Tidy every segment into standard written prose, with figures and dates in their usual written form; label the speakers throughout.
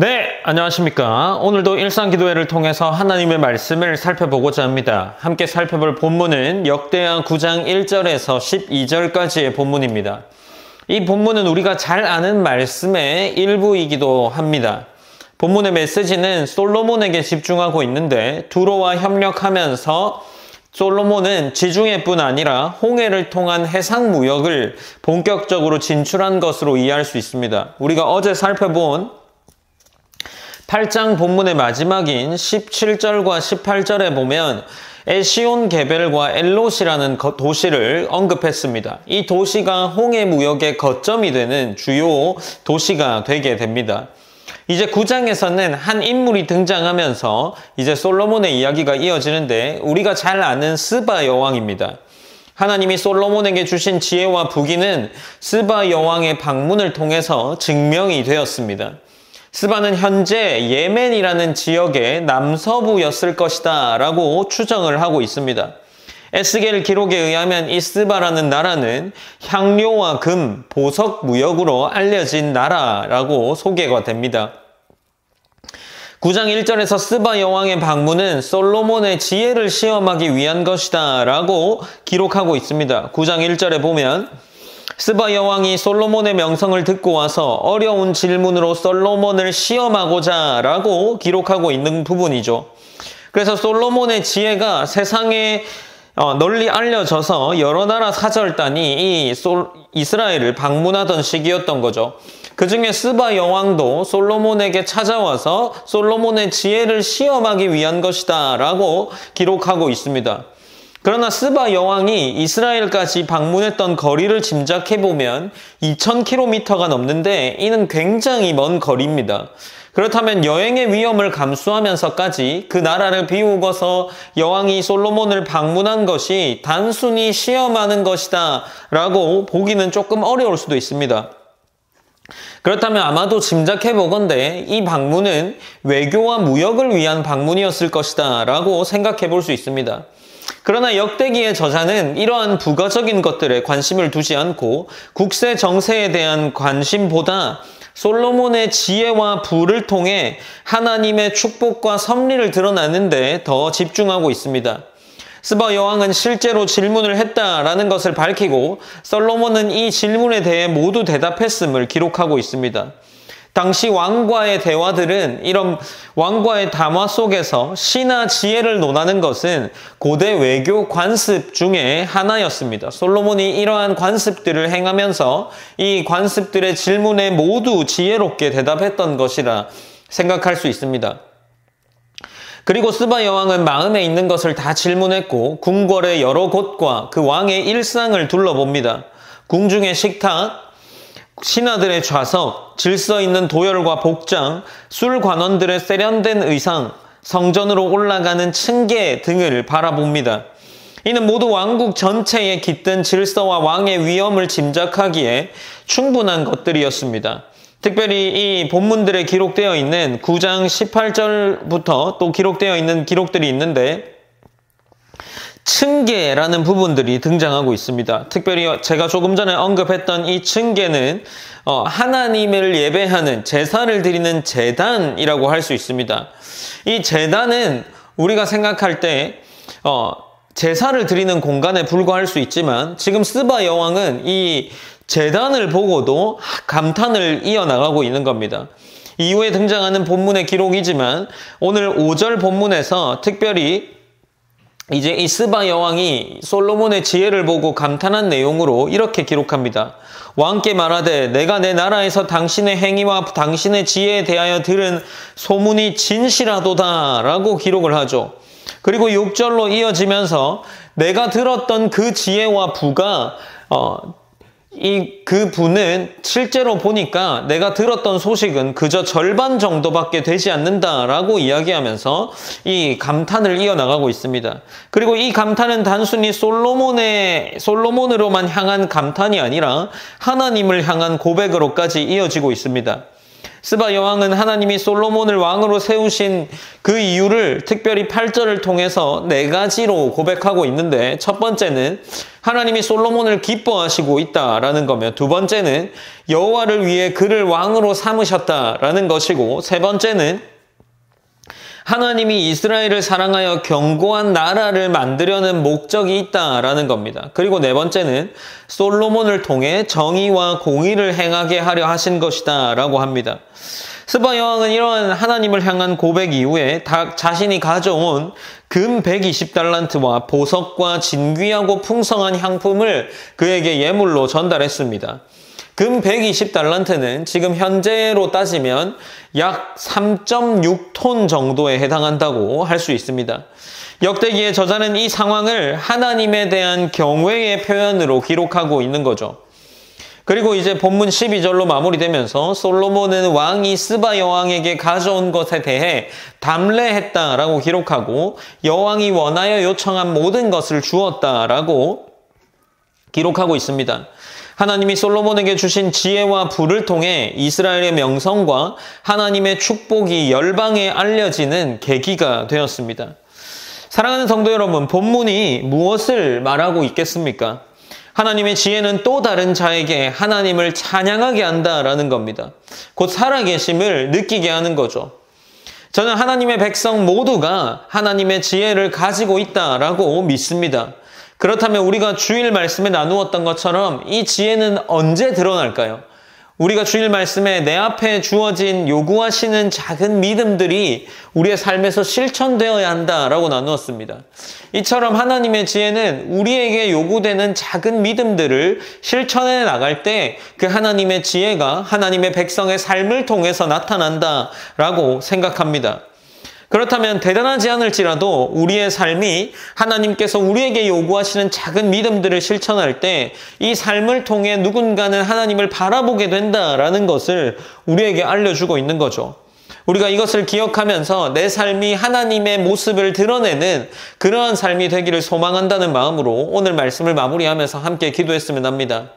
Speaker 1: 네, 안녕하십니까. 오늘도 일상기도회를 통해서 하나님의 말씀을 살펴보고자 합니다. 함께 살펴볼 본문은 역대하 9장 1절에서 12절까지의 본문입니다. 이 본문은 우리가 잘 아는 말씀의 일부이기도 합니다. 본문의 메시지는 솔로몬에게 집중하고 있는데 두로와 협력하면서 솔로몬은 지중해뿐 아니라 홍해를 통한 해상 무역을 본격적으로 진출한 것으로 이해할 수 있습니다. 우리가 어제 살펴본 8장 본문의 마지막인 17절과 18절에 보면 에시온 게벨과 엘롯이라는 도시를 언급했습니다. 이 도시가 홍해 무역의 거점이 되는 주요 도시가 되게 됩니다. 이제 9장에서는 한 인물이 등장하면서 이제 솔로몬의 이야기가 이어지는데 우리가 잘 아는 스바 여왕입니다. 하나님이 솔로몬에게 주신 지혜와 부귀는 스바 여왕의 방문을 통해서 증명이 되었습니다. 스바는 현재 예멘이라는 지역의 남서부였을 것이다 라고 추정을 하고 있습니다. 에스겔 기록에 의하면 이 스바라는 나라는 향료와 금, 보석 무역으로 알려진 나라라고 소개가 됩니다. 9장 1절에서 스바 여왕의 방문은 솔로몬의 지혜를 시험하기 위한 것이다 라고 기록하고 있습니다. 9장 1절에 보면 스바 여왕이 솔로몬의 명성을 듣고 와서 어려운 질문으로 솔로몬을 시험하고자 라고 기록하고 있는 부분이죠. 그래서 솔로몬의 지혜가 세상에 널리 알려져서 여러 나라 사절단이 이스라엘을 방문하던 시기였던 거죠. 그 중에 스바 여왕도 솔로몬에게 찾아와서 솔로몬의 지혜를 시험하기 위한 것이다 라고 기록하고 있습니다. 그러나 스바 여왕이 이스라엘까지 방문했던 거리를 짐작해보면 2000km가 넘는데 이는 굉장히 먼 거리입니다. 그렇다면 여행의 위험을 감수하면서까지 그 나라를 비우고서 여왕이 솔로몬을 방문한 것이 단순히 시험하는 것이다 라고 보기는 조금 어려울 수도 있습니다. 그렇다면 아마도 짐작해보건대 이 방문은 외교와 무역을 위한 방문이었을 것이다 라고 생각해볼 수 있습니다. 그러나 역대기의 저자는 이러한 부가적인 것들에 관심을 두지 않고 국세 정세에 대한 관심보다 솔로몬의 지혜와 부를 통해 하나님의 축복과 섭리를 드러내는데 더 집중하고 있습니다. 스바 여왕은 실제로 질문을 했다라는 것을 밝히고 솔로몬은 이 질문에 대해 모두 대답했음을 기록하고 있습니다. 당시 왕과의 대화들은 이런 왕과의 담화 속에서 시나 지혜를 논하는 것은 고대 외교 관습 중에 하나였습니다. 솔로몬이 이러한 관습들을 행하면서 이 관습들의 질문에 모두 지혜롭게 대답했던 것이라 생각할 수 있습니다. 그리고 스바 여왕은 마음에 있는 것을 다 질문했고 궁궐의 여러 곳과 그 왕의 일상을 둘러봅니다. 궁중의 식탁, 신하들의 좌석, 질서 있는 도열과 복장, 술관원들의 세련된 의상, 성전으로 올라가는 층계 등을 바라봅니다. 이는 모두 왕국 전체에 깃든 질서와 왕의 위엄을 짐작하기에 충분한 것들이었습니다. 특별히 이 본문들에 기록되어 있는 9장 18절부터 또 기록되어 있는 기록들이 있는데 층계라는 부분들이 등장하고 있습니다. 특별히 제가 조금 전에 언급했던 이 층계는 하나님을 예배하는 제사를 드리는 제단이라고 할 수 있습니다. 이 제단은 우리가 생각할 때 제사를 드리는 공간에 불과할 수 있지만 지금 스바 여왕은 이 제단을 보고도 감탄을 이어나가고 있는 겁니다. 이후에 등장하는 본문의 기록이지만 오늘 5절 본문에서 특별히 이제 이 스바 여왕이 솔로몬의 지혜를 보고 감탄한 내용으로 이렇게 기록합니다. 왕께 말하되 내가 내 나라에서 당신의 행위와 당신의 지혜에 대하여 들은 소문이 진실하도다 라고 기록을 하죠. 그리고 6절로 이어지면서 내가 들었던 그 지혜와 부가 그 부는 실제로 보니까 내가 들었던 소식은 그저 절반 정도밖에 되지 않는다라고 이야기하면서 이 감탄을 이어나가고 있습니다. 그리고 이 감탄은 단순히 솔로몬으로만 향한 감탄이 아니라 하나님을 향한 고백으로까지 이어지고 있습니다. 스바 여왕은 하나님이 솔로몬을 왕으로 세우신 그 이유를 특별히 8절을 통해서 4가지로 고백하고 있는데, 첫 번째는 하나님이 솔로몬을 기뻐하시고 있다라는 거며, 두 번째는 여호와를 위해 그를 왕으로 삼으셨다라는 것이고, 세 번째는 하나님이 이스라엘을 사랑하여 견고한 나라를 만들려는 목적이 있다라는 겁니다. 그리고 네 번째는 솔로몬을 통해 정의와 공의를 행하게 하려 하신 것이다 라고 합니다. 스바 여왕은 이러한 하나님을 향한 고백 이후에 자신이 가져온 금 120달란트와 보석과 진귀하고 풍성한 향품을 그에게 예물로 전달했습니다. 금 120달란트는 지금 현재로 따지면 약 3.6톤 정도에 해당한다고 할 수 있습니다. 역대기의 저자는 이 상황을 하나님에 대한 경외의 표현으로 기록하고 있는 거죠. 그리고 이제 본문 12절로 마무리되면서 솔로몬은 왕이 스바 여왕에게 가져온 것에 대해 담례했다라고 기록하고, 여왕이 원하여 요청한 모든 것을 주었다라고 기록하고 있습니다. 하나님이 솔로몬에게 주신 지혜와 부를 통해 이스라엘의 명성과 하나님의 축복이 열방에 알려지는 계기가 되었습니다. 사랑하는 성도 여러분, 본문이 무엇을 말하고 있겠습니까? 하나님의 지혜는 또 다른 자에게 하나님을 찬양하게 한다라는 겁니다. 곧 살아계심을 느끼게 하는 거죠. 저는 하나님의 백성 모두가 하나님의 지혜를 가지고 있다라고 믿습니다. 그렇다면 우리가 주일 말씀에 나누었던 것처럼 이 지혜는 언제 드러날까요? 우리가 주일 말씀에 내 앞에 주어진 요구하시는 작은 믿음들이 우리의 삶에서 실천되어야 한다라고 나누었습니다. 이처럼 하나님의 지혜는 우리에게 요구되는 작은 믿음들을 실천해 나갈 때 그 하나님의 지혜가 하나님의 백성의 삶을 통해서 나타난다라고 생각합니다. 그렇다면 대단하지 않을지라도 우리의 삶이 하나님께서 우리에게 요구하시는 작은 믿음들을 실천할 때 이 삶을 통해 누군가는 하나님을 바라보게 된다라는 것을 우리에게 알려주고 있는 거죠. 우리가 이것을 기억하면서 내 삶이 하나님의 모습을 드러내는 그러한 삶이 되기를 소망한다는 마음으로 오늘 말씀을 마무리하면서 함께 기도했으면 합니다.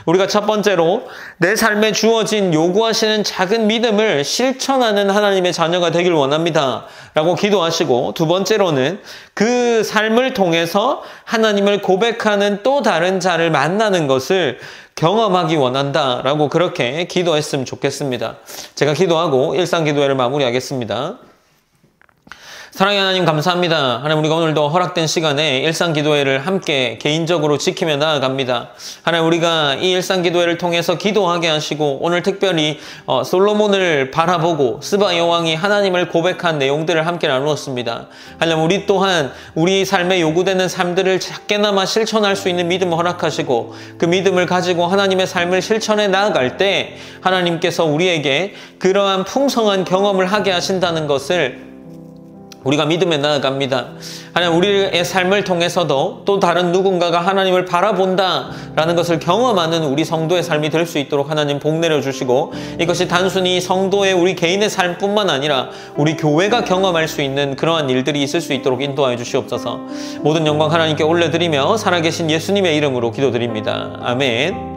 Speaker 1: 우리가 첫 번째로 내 삶에 주어진 요구하시는 작은 믿음을 실천하는 하나님의 자녀가 되길 원합니다 라고 기도하시고, 두 번째로는 그 삶을 통해서 하나님을 고백하는 또 다른 자를 만나는 것을 경험하기 원한다 라고 그렇게 기도했으면 좋겠습니다. 제가 기도하고 일상기도회를 마무리하겠습니다. 사랑의 하나님 감사합니다. 하나님, 우리가 오늘도 허락된 시간에 일상기도회를 함께 개인적으로 지키며 나아갑니다. 하나님, 우리가 이 일상기도회를 통해서 기도하게 하시고 오늘 특별히 솔로몬을 바라보고 스바 여왕이 하나님을 고백한 내용들을 함께 나누었습니다. 하나님, 우리 또한 우리 삶에 요구되는 삶들을 작게나마 실천할 수 있는 믿음을 허락하시고 그 믿음을 가지고 하나님의 삶을 실천해 나아갈 때 하나님께서 우리에게 그러한 풍성한 경험을 하게 하신다는 것을 우리가 믿음에 나아갑니다. 하나님, 우리의 삶을 통해서도 또 다른 누군가가 하나님을 바라본다라는 것을 경험하는 우리 성도의 삶이 될 수 있도록 하나님 복 내려주시고, 이것이 단순히 성도의 우리 개인의 삶뿐만 아니라 우리 교회가 경험할 수 있는 그러한 일들이 있을 수 있도록 인도하여 주시옵소서. 모든 영광 하나님께 올려드리며 살아계신 예수님의 이름으로 기도드립니다. 아멘.